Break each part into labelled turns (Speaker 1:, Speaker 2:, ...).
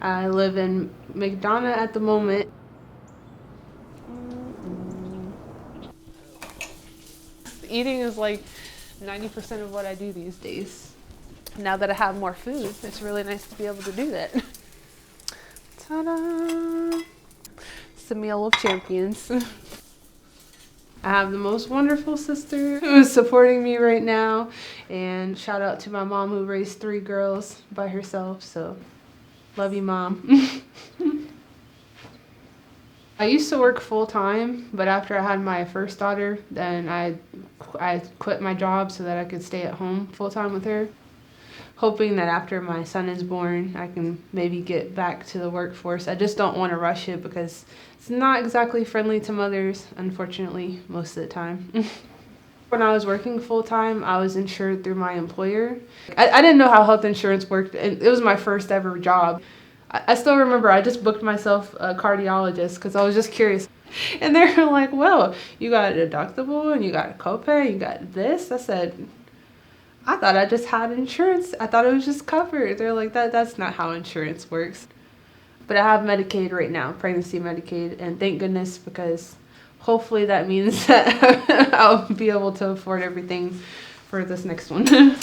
Speaker 1: I live in McDonough at the moment. Eating is like 90% of what I do these days. Now that I have more food, it's really nice to be able to do that. Ta-da! It's a meal of champions. I have the most wonderful sister who is supporting me right now. And shout out to my mom who raised 3 girls by herself. So, love you, Mom. I used to work full time, but after I had my first daughter, then I quit my job so that I could stay at home full time with her, hoping that after my son is born, I can maybe get back to the workforce. I just don't want to rush it because it's not exactly friendly to mothers, unfortunately, most of the time. When I was working full time, I was insured through my employer. I didn't know how health insurance worked, and it was my first ever job. I still remember I just booked myself a cardiologist because I was just curious. And they were like, well, you got a deductible and you got a copay, you got this. I said, I thought I just had insurance. I thought it was just covered. They're like, that's not how insurance works. But I have Medicaid right now, pregnancy Medicaid, and thank goodness because hopefully that means that I'll be able to afford everything for this next one.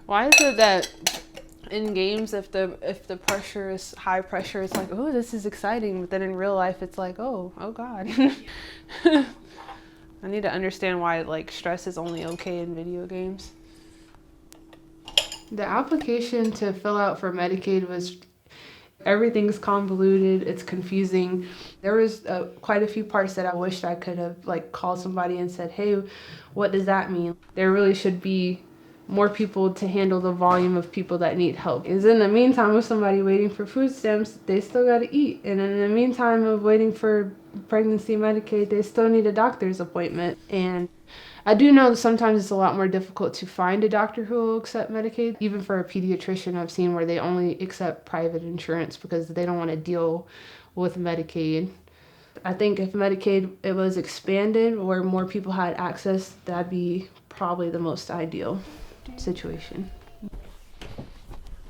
Speaker 1: Why is it that in games, if the pressure is high pressure, it's like, oh, this is exciting, but then in real life, it's like, oh God. I need to understand why like stress is only okay in video games. The application to fill out for Medicaid was everything's convoluted, it's confusing. There was quite a few parts that I wished I could have like called somebody and said, hey, what does that mean? There really should be more people to handle the volume of people that need help. Is in the meantime of somebody waiting for food stamps, they still got to eat. And in the meantime of waiting for pregnancy Medicaid, they still need a doctor's appointment. And I do know that sometimes it's a lot more difficult to find a doctor who will accept Medicaid. Even for a pediatrician, I've seen where they only accept private insurance because they don't want to deal with Medicaid. I think if Medicaid it was expanded where more people had access, that'd be probably the most ideal situation.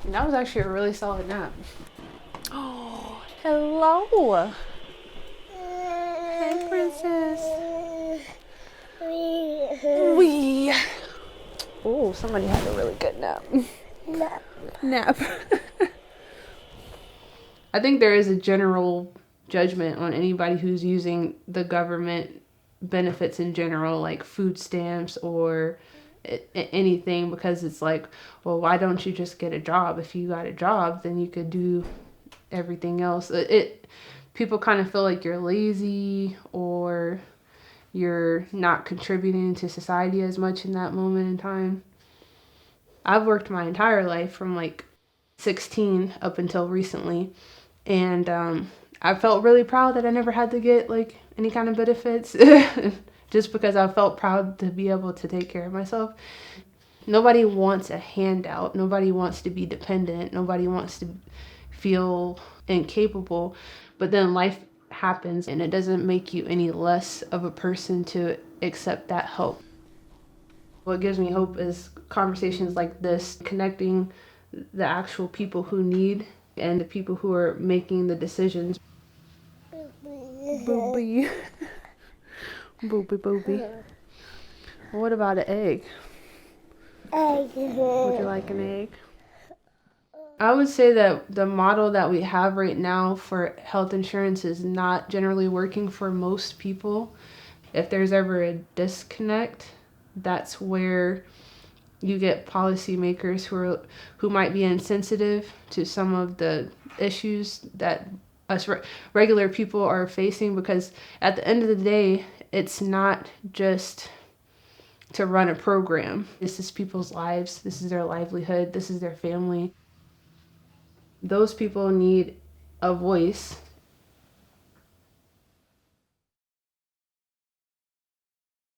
Speaker 1: And that was actually a really solid nap. Oh, hello. Hey, princess. Wee. Oh, somebody had a really good nap. Nap. I think there is a general judgment on anybody who's using the government benefits in general, like food stamps or anything, because it's like, well, why don't you just get a job? If you got a job, then you could do everything else. People kind of feel like you're lazy or you're not contributing to society as much in that moment in time. I've worked my entire life from like 16 up until recently, and I felt really proud that I never had to get like any kind of benefits just because I felt proud to be able to take care of myself. Nobody wants a handout. Nobody wants to be dependent. Nobody wants to feel incapable. But then life happens and it doesn't make you any less of a person to accept that help. What gives me hope is conversations like this, connecting the actual people who need and the people who are making the decisions. Booby. Booby, booby. What about an egg? Would you like an egg? I would say that the model that we have right now for health insurance is not generally working for most people. If there's ever a disconnect, that's where you get policymakers who might be insensitive to some of the issues that us regular people are facing, because at the end of the day, it's not just to run a program. This is people's lives. This is their livelihood. This is their family. Those people need a voice